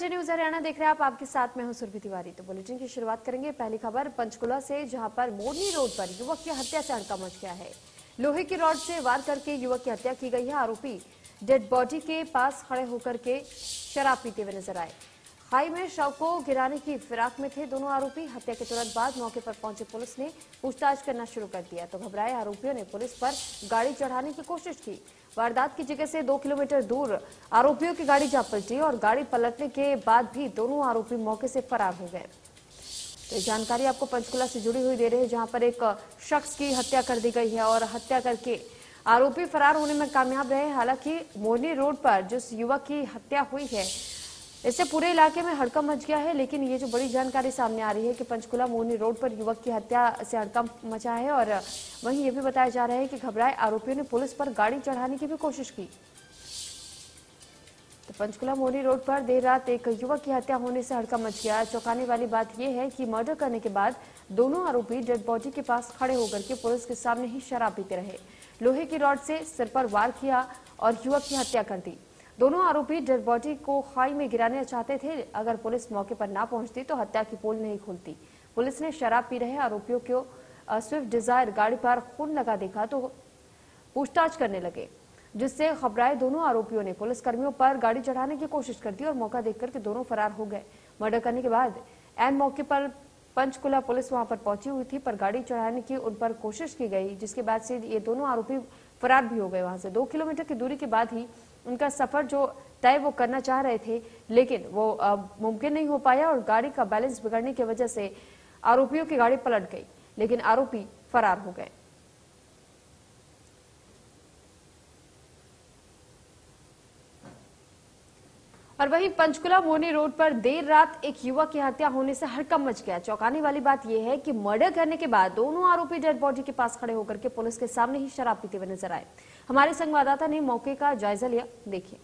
News Haryana देख रहे हैं आप, आपके साथ में हूं सुरभि तिवारी। तो बुलेटिन की शुरुआत करेंगे पहली खबर पंचकुला से, जहां पर मोरनी रोड पर युवक की हत्या से हड़कंप मच गया है। लोहे की रॉड से वार करके युवक की हत्या की गई है। आरोपी डेड बॉडी के पास खड़े होकर के शराब पीते हुए नजर आए। खाई में शव को गिराने की फिराक में थे दोनों आरोपी। हत्या के तुरंत बाद मौके पर पहुंचे पुलिस ने पूछताछ करना शुरू कर दिया तो घबराए आरोपियों ने पुलिस पर गाड़ी चढ़ाने की कोशिश की। वारदात की जगह से 2 किलोमीटर दूर आरोपियों की गाड़ी जा पलटी और गाड़ी पलटने के बाद भी दोनों आरोपी मौके से फरार हो गए। तो जानकारी आपको पंचकुला से जुड़ी हुई दे रहे हैं, जहां पर एक शख्स की हत्या कर दी गई है और हत्या करके आरोपी फरार होने में कामयाब रहे। हालांकि मोरनी रोड पर जिस युवक की हत्या हुई है, इससे पूरे इलाके में हड़कंप मच गया है। लेकिन ये जो बड़ी जानकारी सामने आ रही है कि पंचकुला मोरनी रोड पर युवक की हत्या से हड़कंप मचा है और वहीं ये भी बताया जा रहा है कि घबराए आरोपियों ने पुलिस पर गाड़ी चढ़ाने की भी कोशिश की। तो पंचकुला मोरनी रोड पर देर रात एक युवक की हत्या होने से हड़कंप मच गया। चौंकाने वाली बात यह है कि मर्डर करने के बाद दोनों आरोपी डेड बॉडी के पास खड़े होकर के पुलिस के सामने ही शराब पीते रहे। लोहे की रॉड से सिर पर वार किया और युवक की हत्या कर दी। दोनों आरोपी डेड बॉडी को खाई में गिराना चाहते थे। अगर पुलिस मौके पर ना पहुंचती तो हत्या की पोल नहीं खुलती। पुलिस ने शराब पी रहे आरोपियों को स्विफ्ट डिजायर गाड़ी पर खून लगा देखा तो पूछताछ करने लगे, जिससे घबराए दोनों आरोपियों ने पुलिस कर्मियों पर गाड़ी चढ़ाने की कोशिश कर दी और मौका देखकर के दोनों फरार हो गए। मर्डर करने के बाद एन मौके पर पंचकुला पुलिस वहां पर पहुंची हुई थी, पर गाड़ी चढ़ाने की उन पर कोशिश की गई, जिसके बाद से ये दोनों आरोपी फरार भी हो गए। वहां से 2 किलोमीटर की दूरी के बाद ही उनका सफर जो तय वो करना चाह रहे थे, लेकिन वो मुमकिन नहीं हो पाया और गाड़ी का बैलेंस बिगड़ने की वजह से आरोपियों की गाड़ी पलट गई, लेकिन आरोपी फरार हो गए। और वहीं पंचकुला मोरनी रोड पर देर रात एक युवक की हत्या होने से हड़कंप मच गया। चौंकाने वाली बात यह है कि मर्डर करने के बाद दोनों आरोपी डेड बॉडी के पास खड़े होकर के पुलिस के सामने ही शराब पीते हुए नजर आए। हमारे संवाददाता ने मौके का जायजा लिया, देखिए।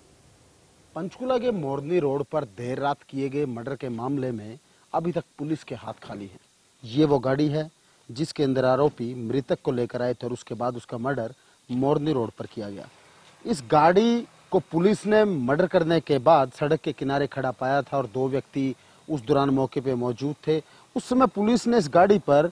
पंचकुला के मोरनी रोड पर देर रात किए गए मर्डर के मामले में अभी तक पुलिस के हाथ खाली हैं। ये वो गाड़ी है जिसके अंदर आरोपी मृतक को लेकर आए थे और उसके बाद उसका मर्डर मोरनी रोड पर किया गया। इस गाड़ी को पुलिस ने मर्डर करने के बाद सड़क के किनारे खड़ा पाया था और 2 व्यक्ति उस दौरान मौके पे मौजूद थे। उस समय पुलिस ने इस गाड़ी पर,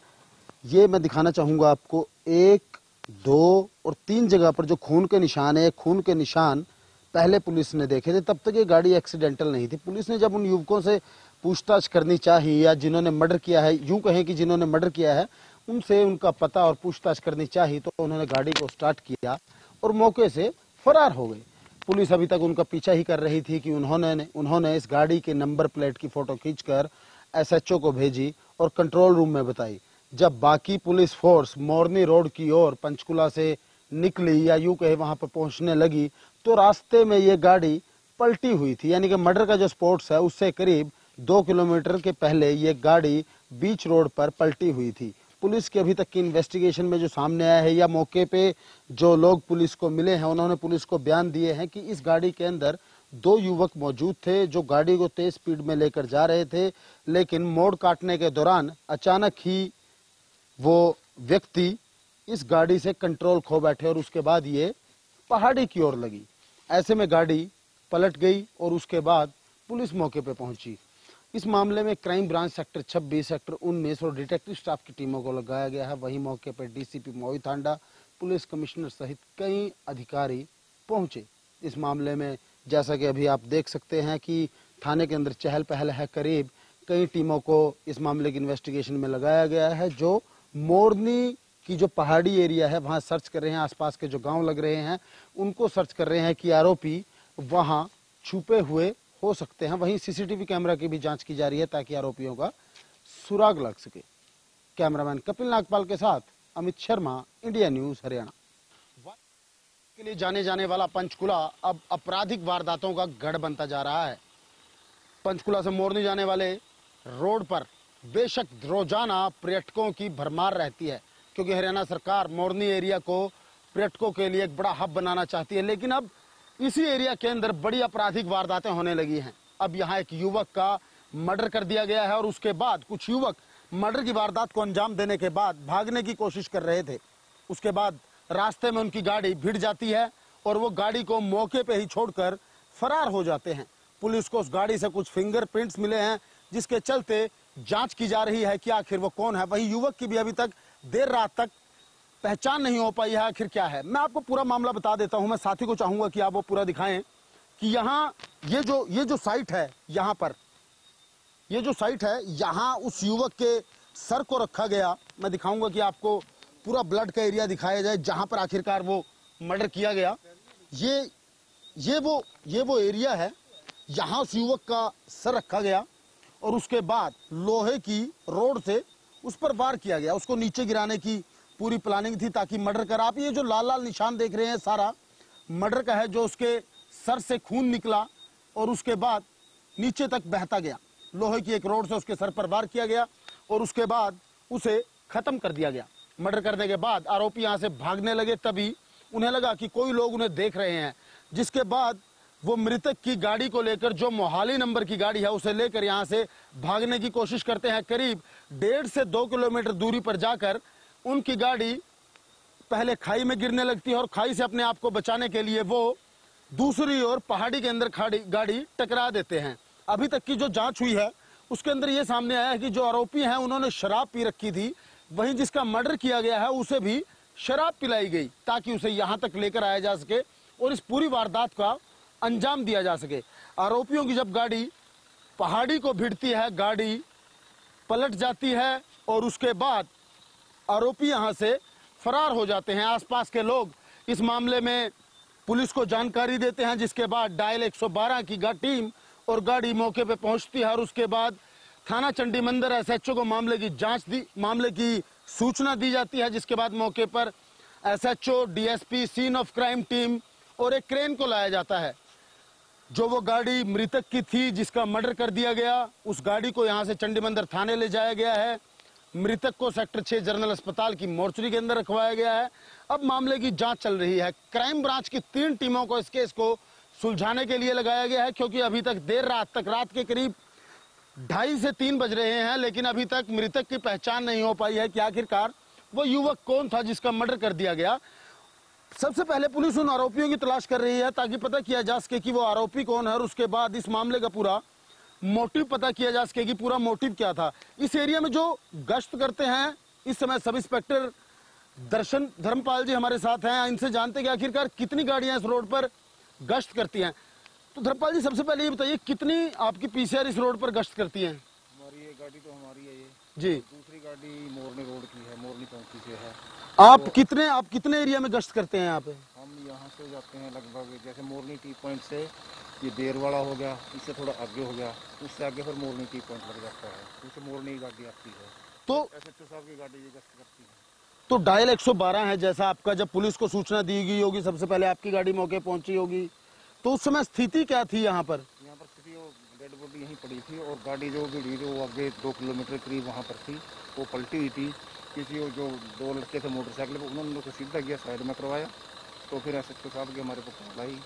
ये मैं दिखाना चाहूंगा आपको, 1, 2 और 3 जगह पर जो खून के निशान है, खून के निशान पहले पुलिस ने देखे थे। तब तक ये गाड़ी एक्सीडेंटल नहीं थी। पुलिस ने जब उन युवकों से पूछताछ करनी चाहिए, या जिन्होंने मर्डर किया है, यूं कहें कि जिन्होंने मर्डर किया है, उनसे उनका पता और पूछताछ करनी चाहिए, तो उन्होंने गाड़ी को स्टार्ट किया और मौके से फरार हो गए। पुलिस अभी तक उनका पीछा ही कर रही थी कि उन्होंने इस गाड़ी के नंबर प्लेट की फोटो खींचकर एसएचओ को भेजी और कंट्रोल रूम में बताई। जब बाकी पुलिस फोर्स मोरनी रोड की ओर पंचकुला से निकली, या यूं कहे वहां पर पहुंचने लगी, तो रास्ते में ये गाड़ी पलटी हुई थी। यानी कि मर्डर का जो स्पॉट है उससे करीब 2 किलोमीटर के पहले ये गाड़ी बीच रोड पर पलटी हुई थी। पुलिस के अभी तक की इन्वेस्टिगेशन में जो सामने आया है, या मौके पे जो लोग पुलिस को मिले हैं, उन्होंने पुलिस को बयान दिए हैं कि इस गाड़ी के अंदर 2 युवक मौजूद थे जो गाड़ी को तेज स्पीड में लेकर जा रहे थे, लेकिन मोड़ काटने के दौरान अचानक ही वो व्यक्ति इस गाड़ी से कंट्रोल खो बैठे और उसके बाद ये पहाड़ी की ओर लगी। ऐसे में गाड़ी पलट गई और उसके बाद पुलिस मौके पे पहुंची। इस मामले में क्राइम ब्रांच सेक्टर 26, सेक्टर 19 और डिटेक्टिव स्टाफ की टीमों को लगाया गया है। वहीं मौके पर DCP Mohit Handa, police commissioner सहित कई अधिकारी पहुंचे। इस मामले में जैसा कि अभी आप देख सकते हैं कि थाने के अंदर चहल पहल है। करीब कई टीमों को इस मामले की इन्वेस्टिगेशन में लगाया गया है, जो मोरनी की जो पहाड़ी एरिया है वहां सर्च कर रहे हैं। आसपास के जो गांव लग रहे हैं उनको सर्च कर रहे हैं कि आरोपी वहां छुपे हुए हो सकते हैं। वहीं सीसीटीवी कैमरा की भी जांच की जा रही है ताकि आरोपियों का सुराग लग सके। कैमरामैन कपिल नागपाल के साथ अमित शर्मा, इंडिया न्यूज हरियाणा। के लिए जाने जाने वाला पंचकुला अब आपराधिक वारदातों का गढ़ बनता जा रहा है। पंचकुला से मोरनी जाने वाले रोड पर बेशक रोजाना पर्यटकों की भरमार रहती है, क्योंकि हरियाणा सरकार मोरनी एरिया को पर्यटकों के लिए एक बड़ा हब बनाना चाहती है। लेकिन अब इसी एरिया के अंदर बड़ी आपराधिक वारदातें होने लगी हैं। अब यहाँ एक युवक का मर्डर कर दिया गया है और उसके बाद कुछ युवक मर्डर की वारदात को अंजाम देने के बाद भागने की कोशिश कर रहे थे। उसके बाद रास्ते में उनकी गाड़ी भिड़ जाती है और वो गाड़ी को मौके पे ही छोड़कर फरार हो जाते हैं। पुलिस को उस गाड़ी से कुछ फिंगरप्रिंट्स मिले हैं, जिसके चलते जांच की जा रही है कि आखिर वो कौन है। वहीं युवक की भी अभी तक देर रात तक पहचान नहीं हो पाई है, आखिर क्या है। मैं आपको पूरा मामला बता देता हूं। मैं साथी को चाहूंगा कि आप वो पूरा दिखाएं कि यहाँ ये जो साइट है, यहाँ पर ये जो साइट है, यहाँ उस युवक के सर को रखा गया। मैं दिखाऊंगा कि आपको पूरा ब्लड का एरिया दिखाया जाए जहां पर आखिरकार वो मर्डर किया गया। ये वो एरिया है, यहाँ उस युवक का सर रखा गया और उसके बाद लोहे की रोड से उस पर वार किया गया। उसको नीचे गिराने की पूरी प्लानिंग थी ताकि मर्डर कर। आप ये जो लाल लाल निशान देख रहे हैं, सारा मर्डर का है, जो उसके सर से खून निकला और उसके बाद नीचे तक बहता गया। लोहे की एक रोड से उसके सर पर वार किया गया और उसके बाद उसे खत्म कर दिया गया। मर्डर करने के बाद आरोपी यहां से भागने लगे, तभी उन्हें लगा कि कोई लोग उन्हें देख रहे हैं, जिसके बाद वो मृतक की गाड़ी को लेकर, जो मोहाली नंबर की गाड़ी है, उसे लेकर यहां से भागने की कोशिश करते हैं। करीब 1.5 से 2 किलोमीटर दूरी पर जाकर उनकी गाड़ी पहले खाई में गिरने लगती है और खाई से अपने आप को बचाने के लिए वो दूसरी ओर पहाड़ी के अंदर गाड़ी टकरा देते हैं। अभी तक की जो जांच हुई है उसके अंदर ये सामने आया है कि जो आरोपी हैं उन्होंने शराब पी रखी थी, वहीं जिसका मर्डर किया गया है उसे भी शराब पिलाई गई ताकि उसे यहां तक लेकर आया जा सके और इस पूरी वारदात का अंजाम दिया जा सके। आरोपियों की जब गाड़ी पहाड़ी को भिड़ती है, गाड़ी पलट जाती है और उसके बाद आरोपी यहां से फरार हो जाते हैं। आसपास के लोग इस मामले में पुलिस को जानकारी देते हैं, जिसके बाद डायल 112 की टीम और गाड़ी मौके पे पहुंचती है और उसके बाद थाना चंडीमंदिर एसएचओ को मामले की सूचना दी जाती है, जिसके बाद मौके पर SHO, DSP, scene of crime team और एक क्रेन को लाया जाता है। जो वो गाड़ी मृतक की थी जिसका मर्डर कर दिया गया, उस गाड़ी को यहां से चंडीमंदिर थाने ले जाया गया है। मृतक को सेक्टर 6 जनरल अस्पताल की मोर्चरी के अंदर रखवाया गया है। अब मामले की जांच चल रही है। क्राइम ब्रांच की 3 टीमों को इस केस को सुलझाने के लिए लगाया गया है, क्योंकि अभी तक देर रात तक, रात के करीब 2:30 से 3 बज रहे हैं, लेकिन अभी तक मृतक की पहचान नहीं हो पाई है कि आखिरकार वो युवक कौन था जिसका मर्डर कर दिया गया। सबसे पहले पुलिस उन आरोपियों की तलाश कर रही है ताकि पता किया जा सके कि वो आरोपी कौन है और उसके बाद इस मामले का पूरा मोटिव पता किया जा सके कि पूरा मोटिव क्या था। इस एरिया में जो गश्त करते हैं इस समय सब इंस्पेक्टर दर्शन धर्मपाल जी हमारे साथ हैं। इनसे जानते कि आखिरकार कितनी गाड़ियां इस रोड पर गश्त करती हैं। तो धर्मपाल जी, सबसे पहले ये बताइए, कितनी आपकी पीसीआर इस रोड पर गश्त करती हैं? हमारी ये गाड़ी तो हमारी है ये जी। दूसरी गाड़ी मोरनी रोड की है, मोरनी चौकी से है। आप कितने एरिया में गश्त करते हैं यहाँ पे? हम यहाँ से जाते हैं लगभग, जैसे मोरनी टी पॉइंट से ये देरवाड़ा हो गया, इससे थोड़ा आगे हो गया, उससे आगे फिर मोरनी टी पॉइंट लग जाता है, उससे मोरनी गाड़ी आती है। तो एसएचओ साहब की गाड़ी ये गश्त करती है। तो डायल 112 है, जैसा आपका जब पुलिस को सूचना दी गई होगी, सबसे पहले आपकी गाड़ी मौके पहुंची होगी, तो उस समय स्थिति क्या थी यहाँ पर? यहाँ पर स्थिति, वो डेड बॉडी यहीं पड़ी थी और गाड़ी जो भिड़ी जो आगे 2 किलोमीटर करीब वहाँ पर थी, वो पलटी हुई थी। किसी वो जो 2 लड़के थे मोटरसाइकिल पर, उन्होंने उसे सीधा किया, साइड में करवाया, तो फिर एसएचओ साहब की हमारे को कॉल आई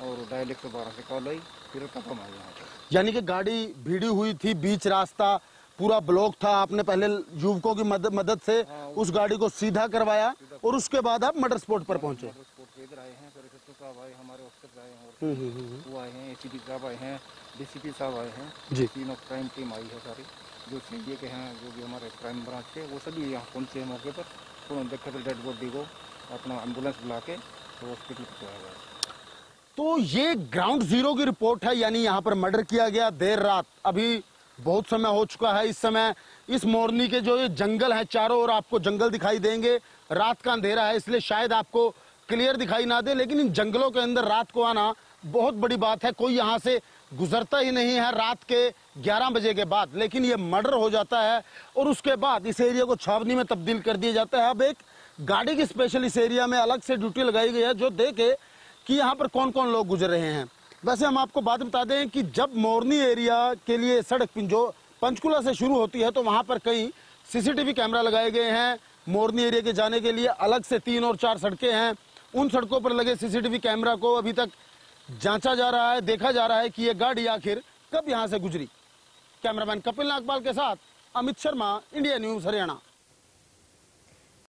और डायल 112 से कॉल आई, फिर खत्म आई यहाँ पर। यानी कि गाड़ी भिड़ी हुई थी, बीच रास्ता पूरा ब्लॉक था, आपने पहले युवकों की मदद से उस गाड़ी को सीधा करवाया और उसके बाद आप मर्डर स्पॉट पर पहुंचे। मर्डर स्पॉट पे इधर आए हैं, फिर एसएचओ साहब आए, हमारे ऑफिसर आए हैं, वो आए हैं, एसीपी साहब आए हैं, डीसीपी साहब आए हैं, जी। सीन ऑफ क्राइम टीम आई है सारी, जो सीए के हैं, जो भी हमारे क्राइम ब्रांच के, वो सभी यहाँ पहुँचे हैं मौके पर। उन्होंने देखा तो डेड बॉडी को अपना एम्बुलेंस बुला के तो हॉस्पिटल पहुँचाया गया। तो ये ग्राउंड जीरो की रिपोर्ट है, यानी यहाँ पर मर्डर किया गया देर रात। अभी बहुत समय हो चुका है। इस समय इस मोरनी के जो ये जंगल है, चारों ओर आपको जंगल दिखाई देंगे। रात का अंधेरा है इसलिए शायद आपको क्लियर दिखाई ना दे, लेकिन इन जंगलों के अंदर रात को आना बहुत बड़ी बात है। कोई यहाँ से गुजरता ही नहीं है रात के 11 बजे के बाद, लेकिन ये मर्डर हो जाता है और उसके बाद इस एरिया को छावनी में तब्दील कर दिया जाता है। अब एक गाड़ी की स्पेशल इस एरिया में अलग से ड्यूटी लगाई गई है, जो देखे कि यहाँ पर कौन कौन लोग गुजर रहे हैं। वैसे हम आपको बात बता दें कि जब मोरनी एरिया के लिए सड़क जो पंचकुला से शुरू होती है, तो वहां पर कई सीसीटीवी कैमरा लगाए गए हैं। मोरनी एरिया के जाने के लिए अलग से 3 और 4 सड़कें हैं। उन सड़कों पर लगे सीसीटीवी कैमरा को अभी तक जांचा जा रहा है, देखा जा रहा है कि ये गाड़ी आखिर कब यहां से गुजरी। कैमरामैन कपिल नागपाल के साथ अमित शर्मा, इंडिया न्यूज हरियाणा।